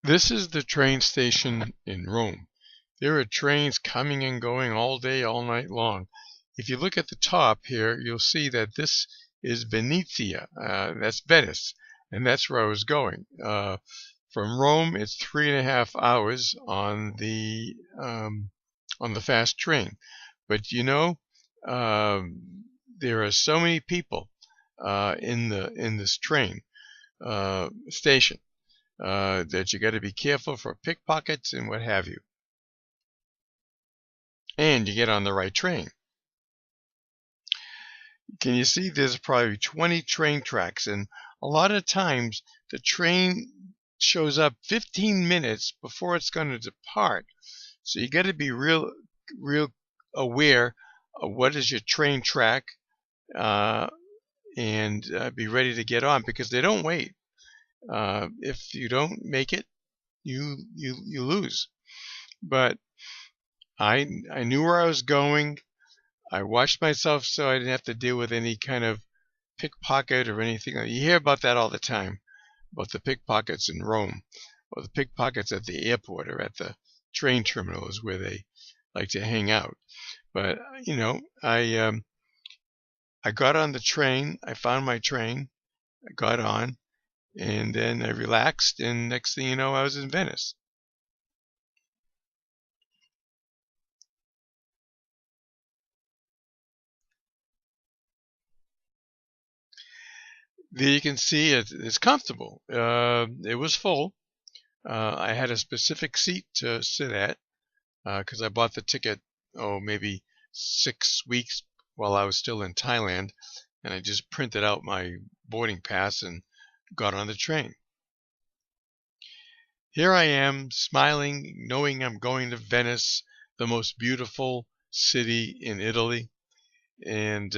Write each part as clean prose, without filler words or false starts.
This is the train station in Rome. There are trains coming and going all day, all night long. If you look at the top here, you'll see that this is Venezia. That's Venice, and that's where I was going. From Rome, it's 3.5 hours on the fast train. But you know, there are so many people in this train station that you got to be careful for pickpockets and what have you. And you get on the right train. Can you see there's probably 20 train tracks, and a lot of times the train shows up 15 minutes before it's going to depart. So you got to be real aware of what is your train track and be ready to get on, because they don't wait. If you don't make it, you lose. But I knew where I was going. I watched myself so I didn't have to deal with any kind of pickpocket or anything. You hear about that all the time, about the pickpockets in Rome, or the pickpockets at the airport or at the train terminals where they like to hang out. But you know, I got on the train. I found my train. I got on, and then I relaxed, and next thing you know, I was in Venice. There you can see it's comfortable. It was full. I had a specific seat to sit at because I bought the ticket, maybe 6 weeks while I was still in Thailand, and I just printed out my boarding pass and got on the train. Here I am, smiling, knowing I'm going to Venice, the most beautiful city in Italy. And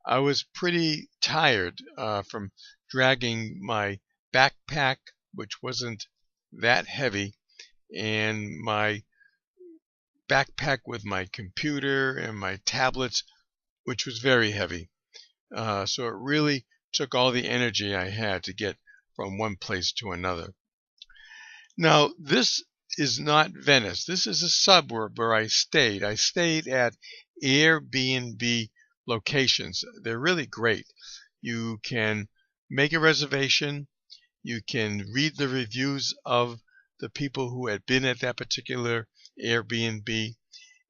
I was pretty tired from dragging my backpack, which wasn't that heavy, and my backpack with my computer and my tablets, which was very heavy. So it really took all the energy I had to get from one place to another. Now, this is not Venice. This is a suburb where I stayed. I stayed at Airbnb locations. They're really great. You can make a reservation. You can read the reviews of the people who had been at that particular Airbnb.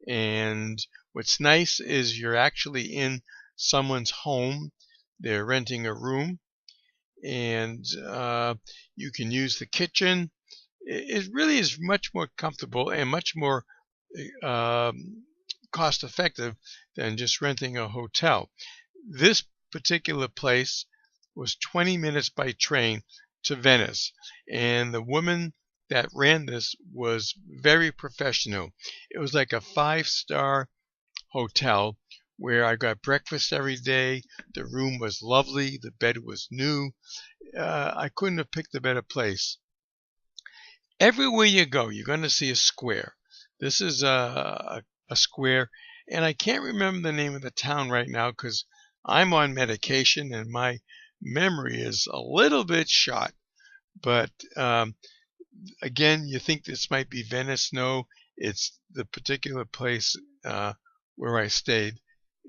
And what's nice is you're actually in someone's home. They're renting a room, and you can use the kitchen. It really is much more comfortable and much more cost effective than just renting a hotel. This particular place was 20 minutes by train to Venice, and the woman that ran this was very professional. It was like a 5-star hotel where I got breakfast every day. The room was lovely. The bed was new. I couldn't have picked a better place. Everywhere you go, you're going to see a square. This is a square, and I can't remember the name of the town right now because I'm on medication and my memory is a little bit shot. But again, you think this might be Venice. No, it's the particular place where I stayed.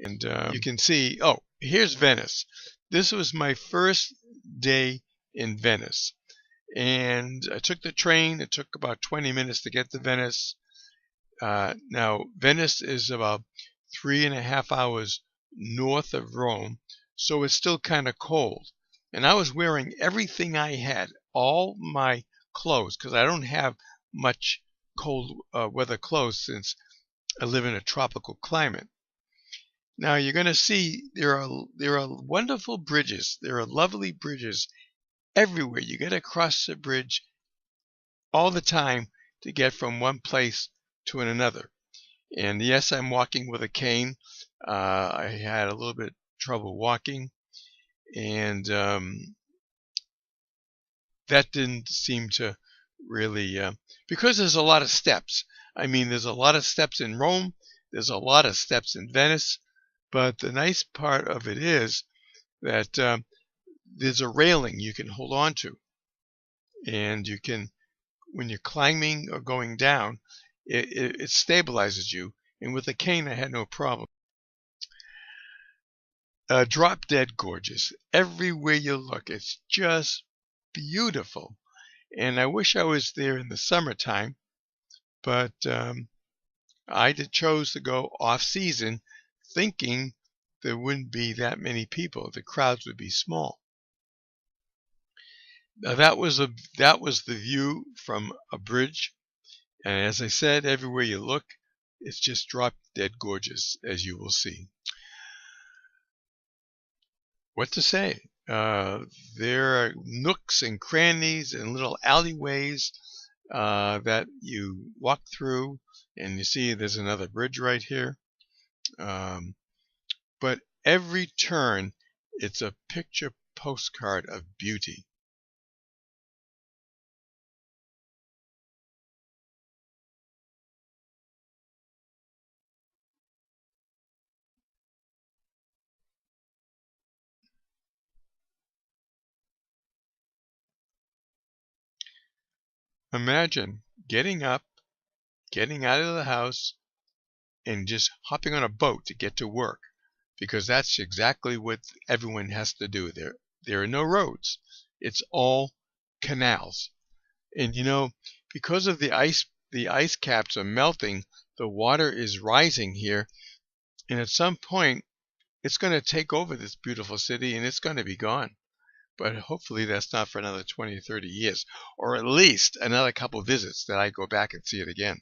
And you can see, here's Venice. This was my first day in Venice. And I took the train. It took about 20 minutes to get to Venice. Now, Venice is about 3.5 hours north of Rome, so it's still kind of cold. And I was wearing everything I had, all my clothes, because I don't have much cold weather clothes since I live in a tropical climate. Now you're going to see there are wonderful bridges. There are lovely bridges everywhere. You got to cross the bridge all the time to get from one place to another. And yes, I'm walking with a cane. I had a little bit trouble walking, and that didn't seem to really because there's a lot of steps. I mean, there's a lot of steps in Rome. There's a lot of steps in Venice. But the nice part of it is that there's a railing you can hold on to, and you can when you're climbing or going down, it stabilizes you. And with a cane, I had no problem. Drop dead gorgeous. Everywhere you look, it's just beautiful. And I wish I was there in the summertime, but I chose to go off season, thinking there wouldn't be that many people. The crowds would be small. Now that was the view from a bridge, and as I said, everywhere you look, it's just drop dead gorgeous, as you will see. What to say? There are nooks and crannies and little alleyways that you walk through, and you see there's another bridge right here. But every turn, it's a picture postcard of beauty. Imagine getting up, getting out of the house, and just hopping on a boat to get to work, because that's exactly what everyone has to do there. There are no roads. It's all canals. And because of the ice caps are melting, the water is rising here, and at some point it's going to take over this beautiful city and it's going to be gone. But hopefully that's not for another 20 or 30 years, or at least another couple visits that I go back and see it again.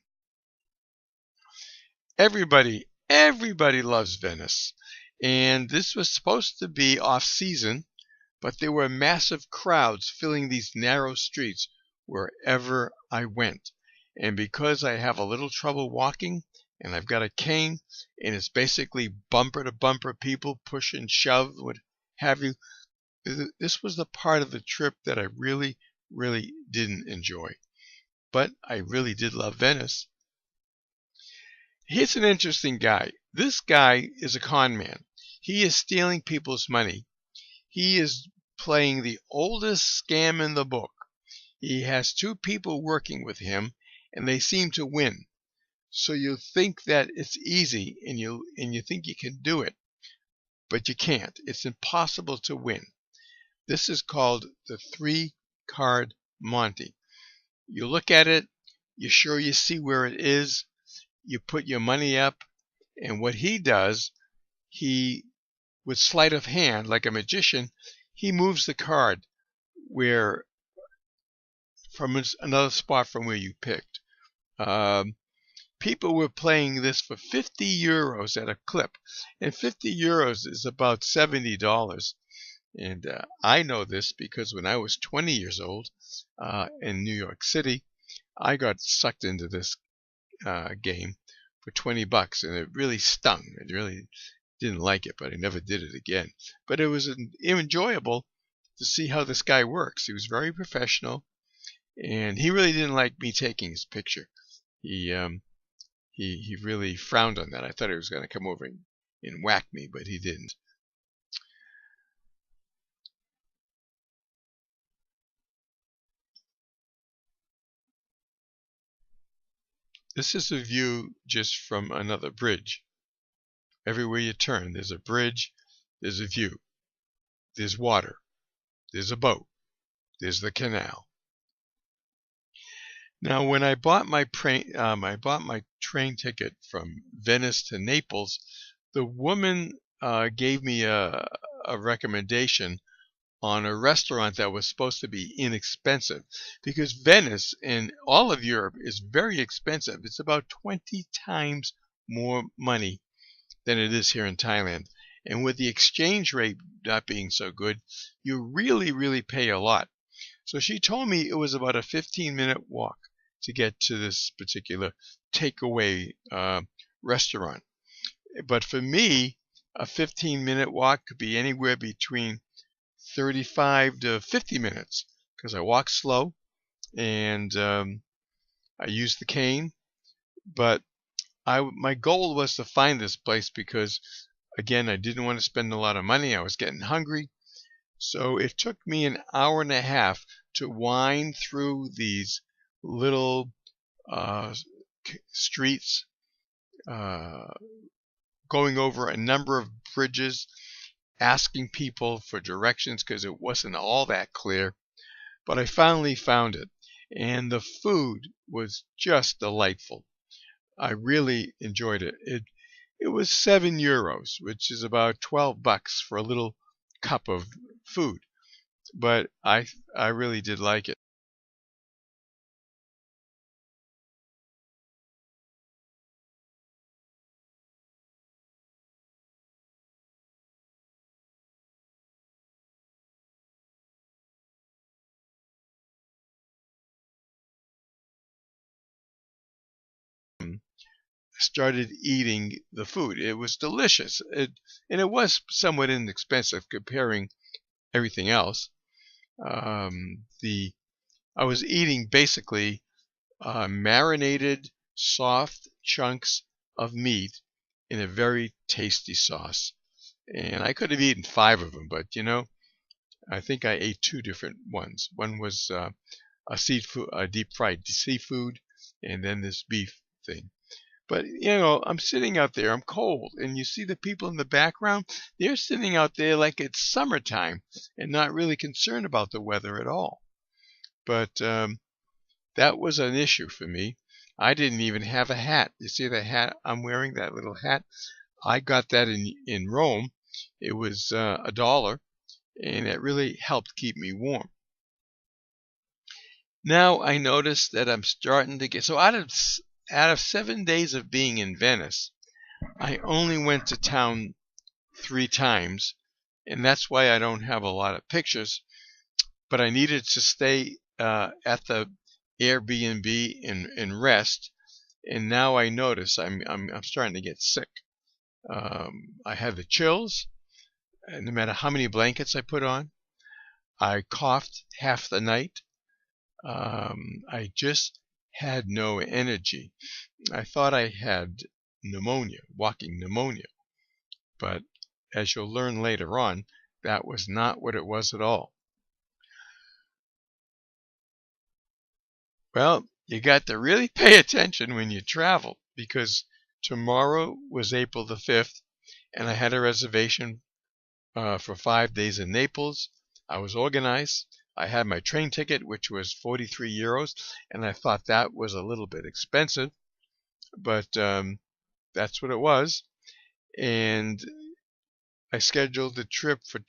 Everybody loves Venice. And this was supposed to be off season, but there were massive crowds filling these narrow streets wherever I went. And because I have a little trouble walking, and I've got a cane, and it's basically bumper to bumper people, push and shove, what have you, this was the part of the trip that I really, really didn't enjoy. But I really did love Venice. Here's an interesting guy. This guy is a con man. He is stealing people's money. He is playing the oldest scam in the book. He has two people working with him, and they seem to win. So you think that it's easy, and you think you can do it, but you can't. It's impossible to win. This is called the 3-card Monte. You look at it, you're sure you see where it is, you put your money up, and what he does, with sleight of hand, like a magician, he moves the card from another spot from where you picked. People were playing this for 50 euros at a clip, and 50 euros is about $70. And I know this because when I was 20 years old in New York City, I got sucked into this game for $20, and it really stung. I really didn't like it, but I never did it again. But it was enjoyable to see how this guy works. He was very professional, and he really didn't like me taking his picture. He really frowned on that. I thought he was going to come over and whack me, but he didn't. This is a view just from another bridge. Everywhere you turn, there's a bridge, there's a view, there's water, there's a boat, there's the canal. Now, when I bought my train ticket from Venice to Naples, the woman gave me a recommendation on a restaurant that was supposed to be inexpensive, because Venice and all of Europe is very expensive. It's about 20 times more money than it is here in Thailand. And with the exchange rate not being so good, you really, really pay a lot. So she told me it was about a 15-minute walk to get to this particular takeaway restaurant. But for me, a 15-minute walk could be anywhere between 35 to 50 minutes, because I walk slow and I use the cane. But my goal was to find this place because, again, I didn't want to spend a lot of money. I was getting hungry. So it took me an hour and a half to wind through these little streets, going over a number of bridges, asking people for directions because it wasn't all that clear. But I finally found it, and the food was just delightful. I really enjoyed it. It was €7, which is about $12 for a little cup of food. But I really did like it. Started eating the food. It was delicious. And it was somewhat inexpensive comparing everything else. The I was eating basically marinated, soft chunks of meat in a very tasty sauce. And I could have eaten 5 of them, but I think I ate 2 different ones. One was a deep fried seafood, and then this beef thing. But I'm sitting out there, I'm cold, and you see the people in the background, they're sitting out there like it's summertime and not really concerned about the weather at all. But that was an issue for me. I didn't even have a hat. You see the hat I'm wearing, that little hat? I got that in Rome. It was $1, and it really helped keep me warm. Now I notice that I'm starting to get so out of 7 days of being in Venice, I only went to town 3 times, and that's why I don't have a lot of pictures. But I needed to stay at the Airbnb and rest, and now I notice I'm starting to get sick. I had the chills, and no matter how many blankets I put on. I coughed half the night. I just had no energy. I thought I had pneumonia, walking pneumonia, but as you'll learn later on, that was not what it was at all. Well, you got to really pay attention when you travel, because tomorrow was April the 5th, and I had a reservation for 5 days in Naples. I was organized. I had my train ticket, which was €43, and I thought that was a little bit expensive, but that's what it was. And I scheduled that trip for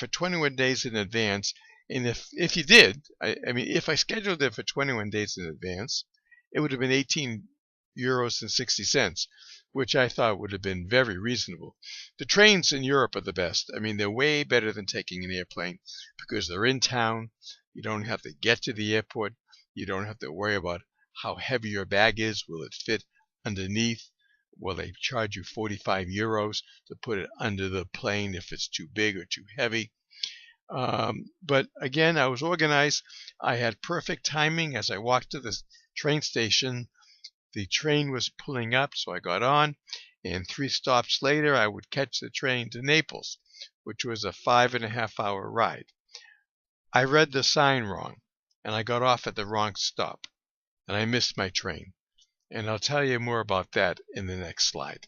21 days in advance. And if you did, I mean, if I scheduled it for 21 days in advance, it would have been €18.60, which I thought would have been very reasonable. The trains in Europe are the best. I mean, they're way better than taking an airplane because they're in town. You don't have to get to the airport. You don't have to worry about how heavy your bag is. Will it fit underneath? Will they charge you €45 to put it under the plane if it's too big or too heavy? But again, I was organized. I had perfect timing. As I walked to the train station, the train was pulling up, so I got on, and 3 stops later I would catch the train to Naples, which was a 5.5-hour ride. I read the sign wrong, and I got off at the wrong stop, and I missed my train. And I'll tell you more about that in the next slide.